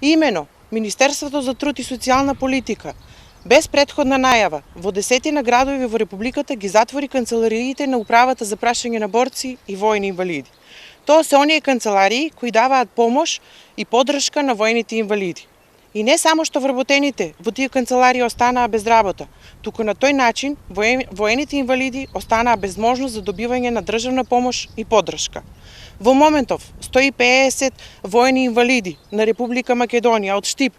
Имено, Министерството за труд и социјална политика, без претходна најава, во 10 градови во Републиката ги затвори канцелариите на Управата за прашање на борци и војни инвалиди. Тоа се оние канцеларии кои даваат помош и поддршка на војните инвалиди. И не само што вработените во тие канцеларии останаа без работа, туку на тој начин воените инвалиди останаа без можност за добивање на државна помош и поддршка. Во моментов 150 воени инвалиди на Република Македонија од Штип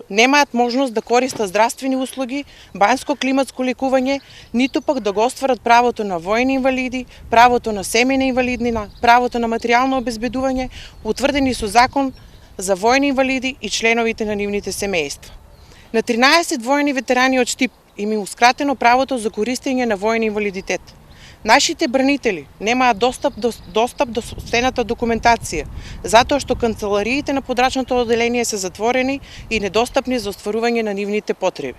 немаат можност да користат здравствени услуги, банско-климатско лекување, ниту пак да го остварат правото на воени инвалиди, правото на семејна инвалиднина, правото на материјално обезбедување, утврдени со закон за воени инвалиди и членовите на нивните семејства. На 13 воени ветерани од Штип им е ускратено правото за користење на воен инвалидитет. Нашите бранители немаат достап до собствената документација, затоа што канцелариите на подрачното оделение се затворени и недостапни за остварување на нивните потреби.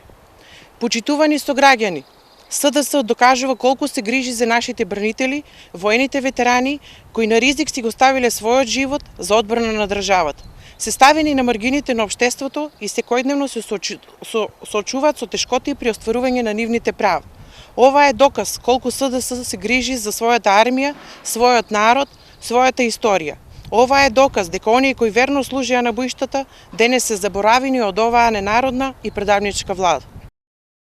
Почитувани сограѓани, СДС докажува колку се грижи за нашите бранители, воените ветерани, кои на ризик си го ставиле својот живот за одбрана на државата. Се ставени на маргините на општеството и секојдневно се соочуваат со тешкоти при остварување на нивните права. Ова е доказ колку СДС се грижи за својата армија, својот народ, својата историја. Ова е доказ дека оние кои верно служеа на боиштата денес се заборавени од оваа ненародна и предавничка влада.